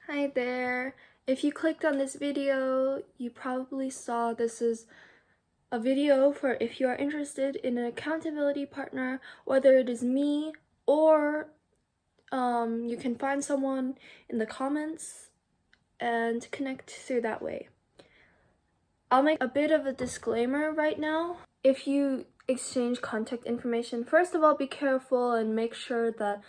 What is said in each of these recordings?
Hi there. If you clicked on this video, you probably saw this is a video for if you are interested in an accountability partner, whether it is me or you can find someone in the comments and connect through that way. I'll make a bit of a disclaimer right now. If you exchange contact information, first of all, be careful and make sure that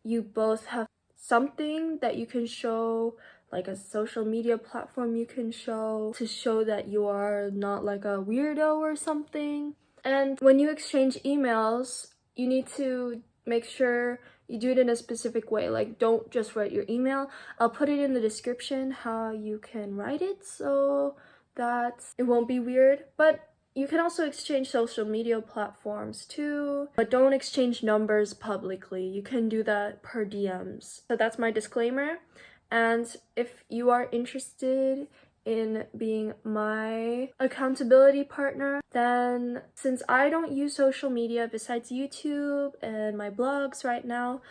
you both have something that you can show, like a social media platform you can show to show that you are not like a weirdo or something. And when you exchange emails, you need to make sure you do it in a specific way. Like, don't just write your email. I'll put it in the description how you can write it so that it won't be weird. But you can also exchange social media platforms too, but don't exchange numbers publicly. You can do that per DMs. So that's my disclaimer. And if you are interested in being my accountability partner, then since I don't use social media besides YouTube and my blogs right now,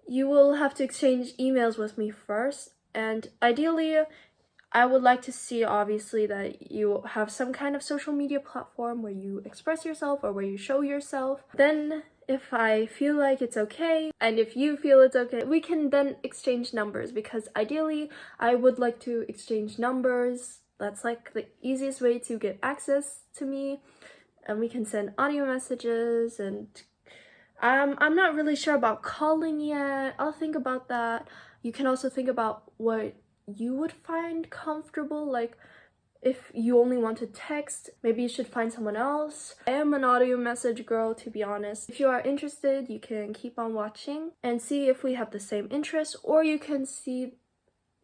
you will have to exchange emails with me first. And ideally, I would like to see, obviously, that you have some kind of social media platform where you express yourself or where you show yourself. Then, if I feel like it's okay, and if you feel it's okay, we can then exchange numbers, because ideally, I would like to exchange numbers. That's like the easiest way to get access to me, and we can send audio messages, and I'm not really sure about calling yet. I'll think about that. You can also think about what you would find comfortable. Like, if you only want to text, maybe you should find someone else. I am an audio message girl, to be honest. If you are interested, you can keep on watching and see if we have the same interests, or you can see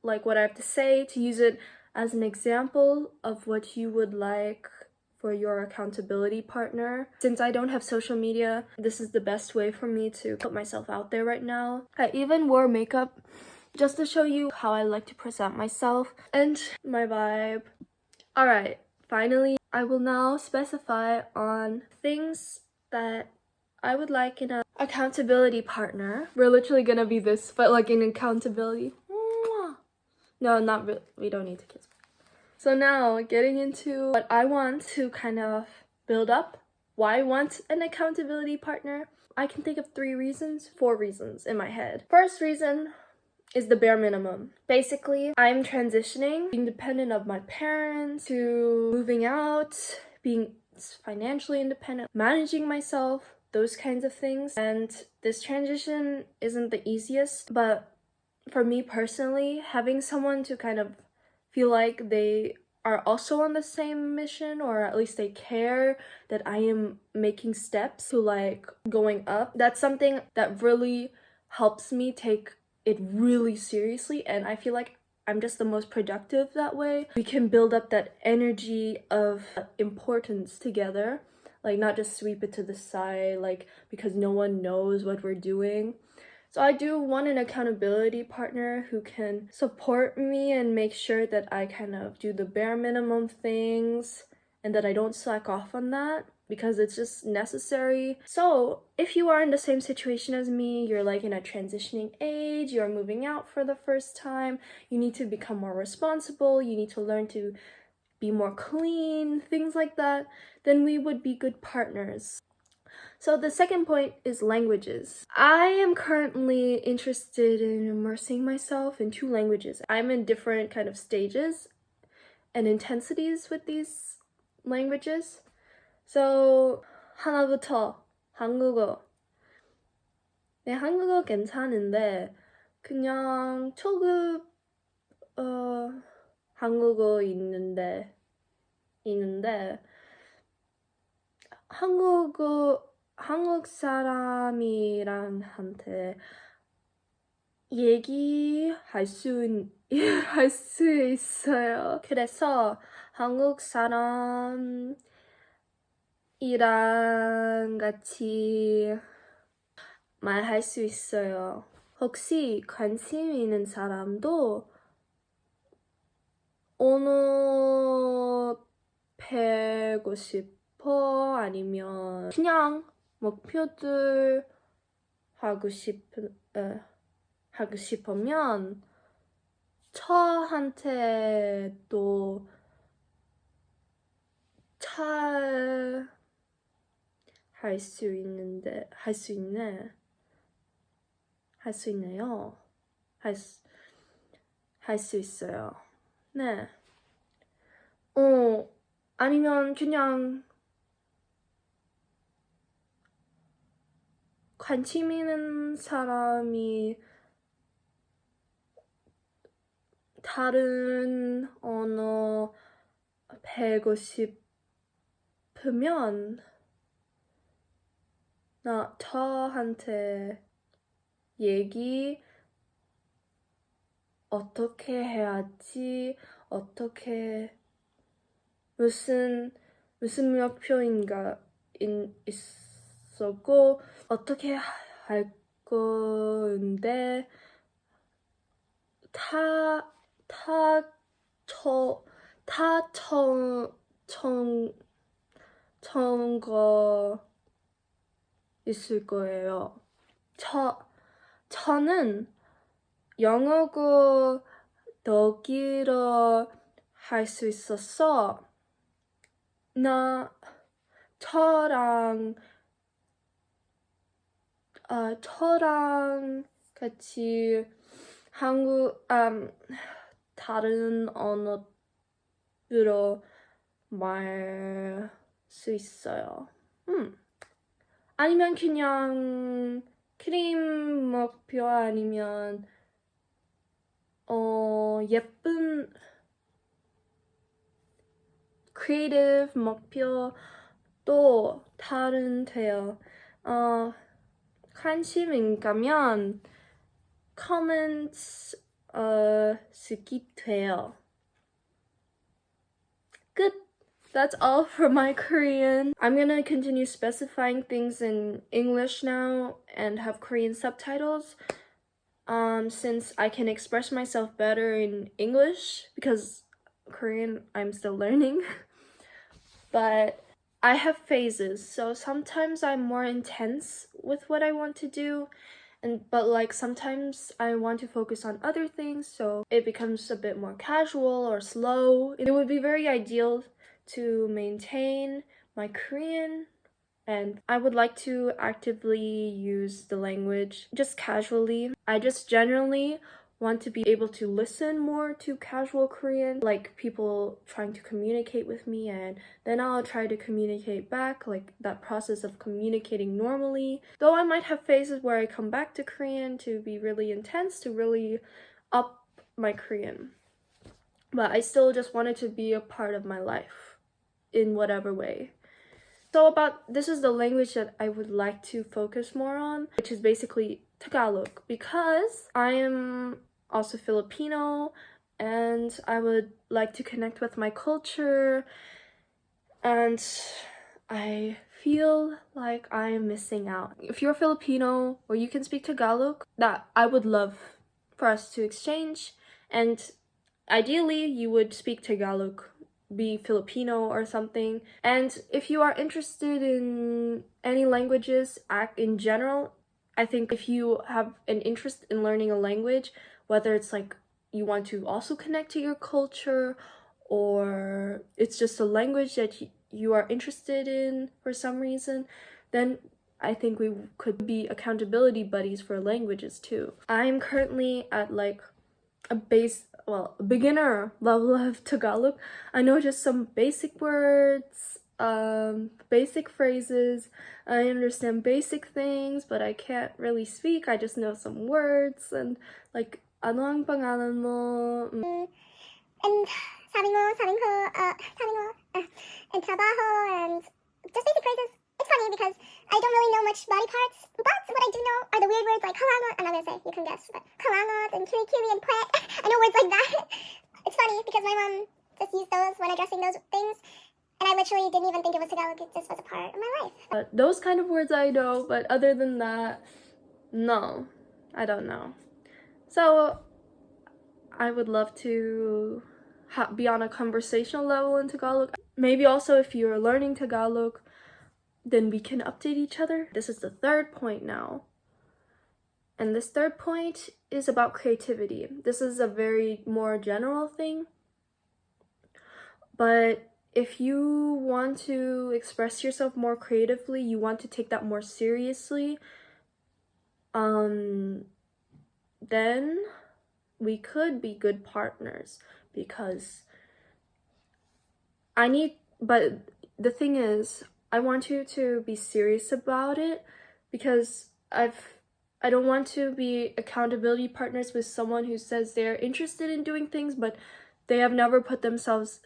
like what I have to say to use it as an example of what you would like for your accountability partner. Since I don't have social media, this is the best way for me to put myself out there right now. I even wore makeup just to show you how I like to present myself and my vibe. Alright, finally, I will now specify on things that I would like in an accountability partner. We're literally gonna be this, but like in accountability. No, not really. We don't need to kiss. So now, getting into what I want to kind of build up, why I want an accountability partner. I can think of 4 reasons in my head. First reason is the bare minimum. Basically, I'm transitioning, being dependent of my parents, to moving out, being financially independent, managing myself, those kinds of things. And this transition isn't the easiest, but for me personally, having someone to kind of feel like they are also on the same mission, or at least they care that I am making steps to like going up, that's something that really helps me take it really seriously, and I feel like I'm just the most productive that way. We can build up that energy of importance together, like not just sweep it to the side, like because no one knows what we're doing. So I do want an accountability partner who can support me and make sure that I kind of do the bare minimum things and that I don't slack off on that, because it's just necessary. So if you are in the same situation as me, you're like in a transitioning age, you're moving out for the first time, you need to become more responsible, you need to learn to be more clean, things like that, then we would be good partners. So the second point is languages. I am currently interested in immersing myself in 2 languages. I'm in different kind of stages and intensities with these languages. So 하나부터 한국어. 네, 한국어 괜찮은데 그냥 초급 한국어 있는데 한국 사람이랑 한테 얘기할 할 수 있어요. 그래서 한국 사람이랑 같이 말할 수 있어요. 혹시 관심 있는 사람도 언어 배우고 싶어? 아니면 그냥 목표들 하고 싶으면 저한테 또 잘 할 수 있는데 할 수 있네요. 할 수 있어요. 네. 아니면 그냥 관심 있는 사람이 다른 언어 배우고 싶으면 저한테 얘기 어떻게 해야지, 어떻게 무슨 목표인가 있었고 어떻게 할 건데 처음 거 있을 거예요. 저는 영어고 독일어 할 수 있었어. 저랑 같이 다른 언어로 말 수 있어요. 아니면 그냥 크림 목표 아니면 예쁜 creative 목표도 다른데요. 관심 가면 comments 스킵돼요. 끝. That's all for my Korean. I'm gonna continue specifying things in English now and have Korean subtitles. Since I can express myself better in English because Korean I'm still learning. But I have phases, so sometimes I'm more intense with what I want to do, but like sometimes I want to focus on other things, so it becomes a bit more casual or slow. It would be very ideal to maintain my Korean, and I would like to actively use the language just casually. I just generally want to be able to listen more to casual Korean, like people trying to communicate with me, and then I'll try to communicate back, like that process of communicating normally. Though I might have phases where I come back to Korean to be really intense, to really up my Korean. But I still just want it to be a part of my life in whatever way. So this is the language that I would like to focus more on, which is basically Tagalog, because I am also Filipino and I would like to connect with my culture, and I feel like I am missing out. If you're Filipino or you can speak Tagalog, that I would love for us to exchange, and ideally you would speak Tagalog, be Filipino or something. And if you are interested in any languages in general, I think if you have an interest in learning a language, whether it's like you want to also connect to your culture or it's just a language that you are interested in for some reason, then I think we could be accountability buddies for languages too. I'm currently at like a beginner level of Tagalog. I know just some basic words, basic phrases. I understand basic things, but I can't really speak. I just know some words and like ano ang pangalan mo? And sabi mo, and trabajo, and just basic phrases. It's funny because I don't really know much body parts, but what I do know are the weird words like kalangot. I'm not gonna say, you can guess, but kalangot and kiri kiri and pwet. I know words like that. It's funny because my mom just used those when addressing those things, and I literally didn't even think it was Tagalog. It just was a part of my life. Those kind of words I know, but other than that, no, I don't know. So I would love to be on a conversational level in Tagalog. Maybe also if you're learning Tagalog, then we can update each other. This is the third point now. And this third point is about creativity. This is a very more general thing, but if you want to express yourself more creatively, you want to take that more seriously, then we could be good partners, because but the thing is, I want you to be serious about it, because I don't want to be accountability partners with someone who says they're interested in doing things, but they have never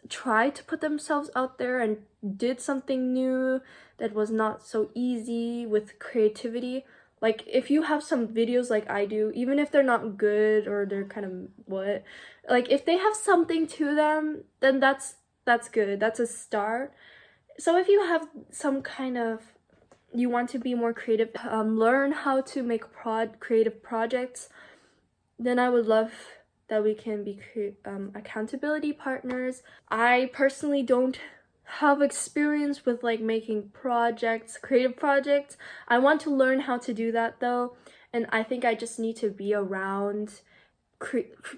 tried to put themselves out there and did something new that was not so easy with creativity. Like, if you have some videos like I do, even if they're not good or they're kind of like, if they have something to them, then that's good. That's a start. So if you have some kind of, you want to be more creative, learn how to make creative projects, then I would love that we can be accountability partners. I personally don't have experience with like making creative projects. I want to learn how to do that though, and I think I just need to be around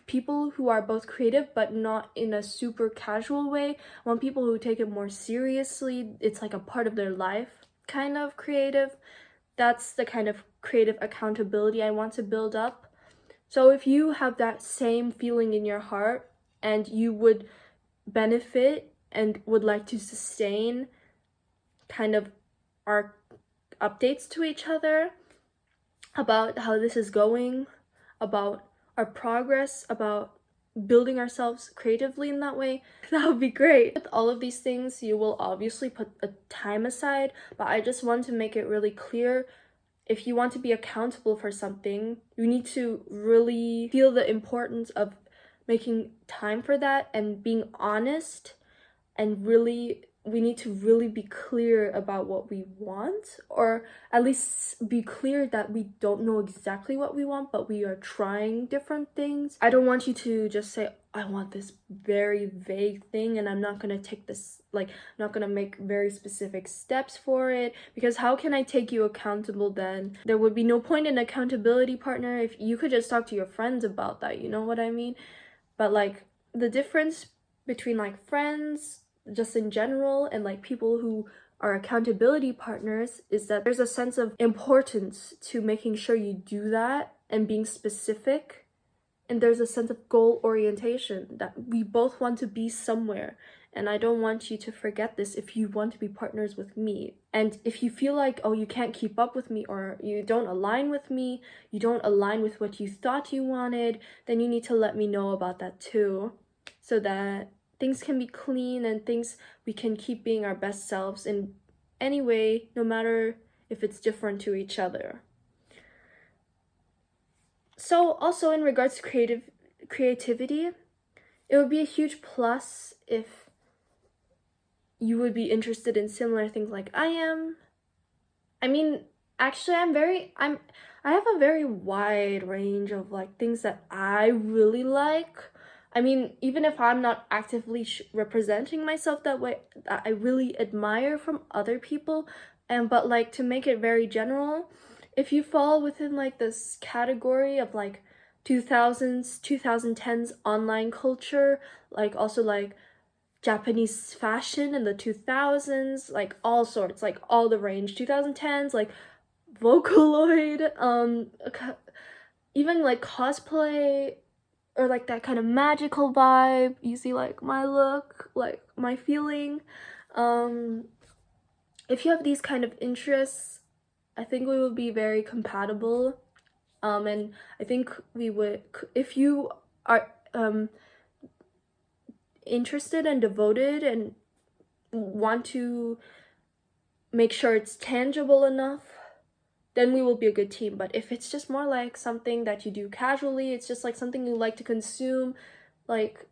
people who are both creative but not in a super casual way. I want people who take it more seriously. It's like a part of their life kind of creative. That's the kind of creative accountability I want to build up. So if you have that same feeling in your heart and you would benefit and would like to sustain kind of our updates to each other about how this is going, about our progress, about building ourselves creatively in that way, that would be great. With all of these things, you will obviously put a time aside, but I just want to make it really clear, if you want to be accountable for something, you need to really feel the importance of making time for that and being honest, and really, we need to really be clear about what we want, or at least be clear that we don't know exactly what we want, but we are trying different things. I don't want you to just say, I want this very vague thing and I'm not gonna take this, like, I'm not gonna make very specific steps for it, because how can I take you accountable then? There would be no point in accountability partner if you could just talk to your friends about that, you know what I mean? But like, the difference between like friends just in general and like people who are accountability partners is that there's a sense of importance to making sure you do that and being specific, and there's a sense of goal orientation that we both want to be somewhere. And I don't want you to forget this if you want to be partners with me. And if you feel like, oh, you can't keep up with me, or you don't align with me, you don't align with what you thought you wanted, then you need to let me know about that too, so that things can be clean and we can keep being our best selves in any way, no matter if it's different to each other. So also in regards to creativity, it would be a huge plus if you would be interested in similar things like I am. I mean, actually, I have a very wide range of like things that I really like. I mean, even if I'm not actively representing myself that way, that I really admire from other people. But like, to make it very general, if you fall within like this category of like 2000s, 2010s online culture, like also like Japanese fashion in the 2000s, like all sorts, like all the range, 2010s, like Vocaloid, even like cosplay, or like that kind of magical vibe. You see like my look, like my feeling. If you have these kind of interests, I think we would be very compatible. And I think we would, if you are interested and devoted and want to make sure it's tangible enough, then we will be a good team. But if it's just more like something that you do casually, it's just like something you like to consume, like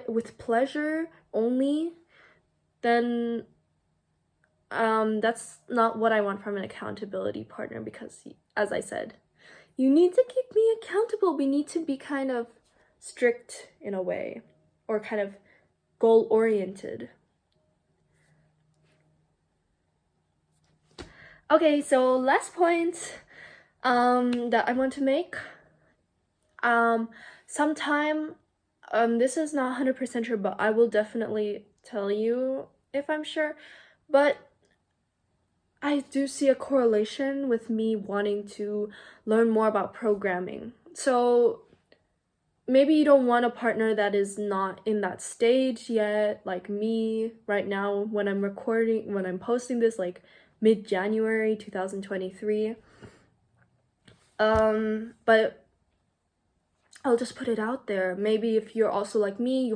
with pleasure only, then that's not what I want from an accountability partner, because as I said, you need to keep me accountable. We need to be kind of strict in a way, or kind of goal-oriented. Okay, so last point. that I want to make. Sometime, this is not 100% sure, but I will definitely tell you if I'm sure. But I do see a correlation with me wanting to learn more about programming. So maybe you don't want a partner that is not in that stage yet, like me right now when I'm posting this, like mid-January 2023. But I'll just put it out there. Maybe if you're also like me,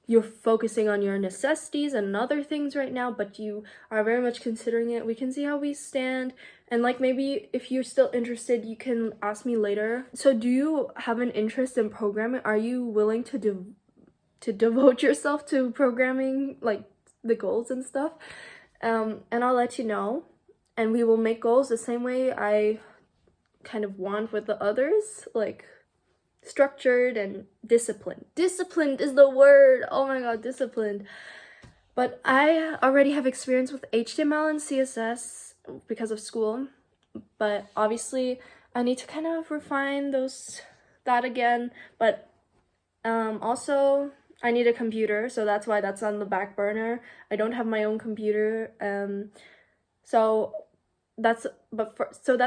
you're focusing on your necessities and other things right now, but you are very much considering it. We can see how we stand. And like maybe if you're still interested, you can ask me later. So do you have an interest in programming? Are you willing to devote yourself to programming, like the goals and stuff? And I'll let you know. And we will make goals the same way I kind of want with the others, like structured and disciplined. Disciplined is the word. Oh my god, disciplined. But I already have experience with HTML and CSS because of school. But obviously I need to kind of refine that again. But also I need a computer, so that's why that's on the back burner. I don't have my own computer. So that's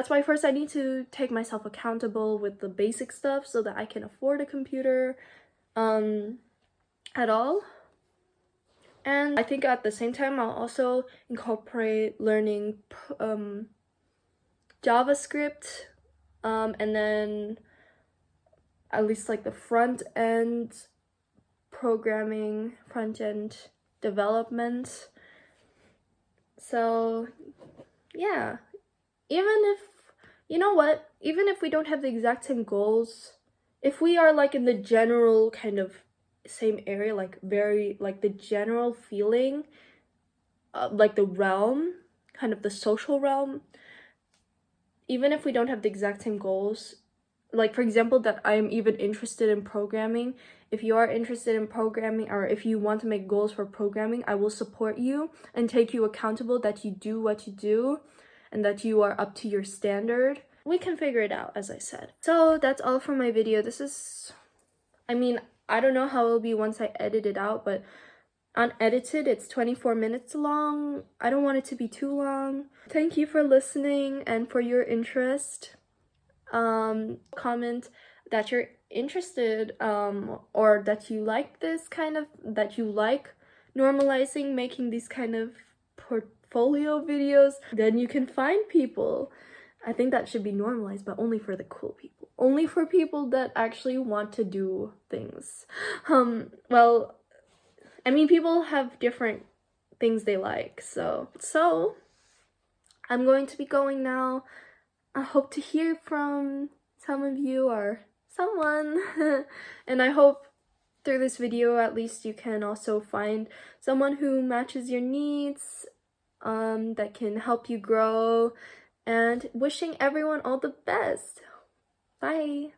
why first I need to take myself accountable with the basic stuff so that I can afford a computer at all. And I think at the same time I'll also incorporate learning JavaScript, and then at least like the front end programming, front end development. So yeah, even if we don't have the exact same goals, if we are like in the general kind of same area, like very like the general feeling, like the realm, kind of the social realm, even if we don't have the exact same goals, like for example that I'm even interested in programming, if you are interested in programming or if you want to make goals for programming, I will support you and take you accountable that you do what you do and that you are up to your standard. We can figure it out, as I said. So that's all for my video. I don't know how it'll be once I edit it out, but unedited, it's 24 minutes long. I don't want it to be too long. Thank you for listening and for your interest. Comment that you're interested, or that you like that you like normalizing making these kind of portfolio videos. Then you can find people. I think that should be normalized, but only for the cool people. Only for people that actually want to do things. Well, people have different things they like, so I'm going to be going now. I hope to hear from some of you or someone. And I hope through this video at least you can also find someone who matches your needs, that can help you grow, and wishing everyone all the best. Bye.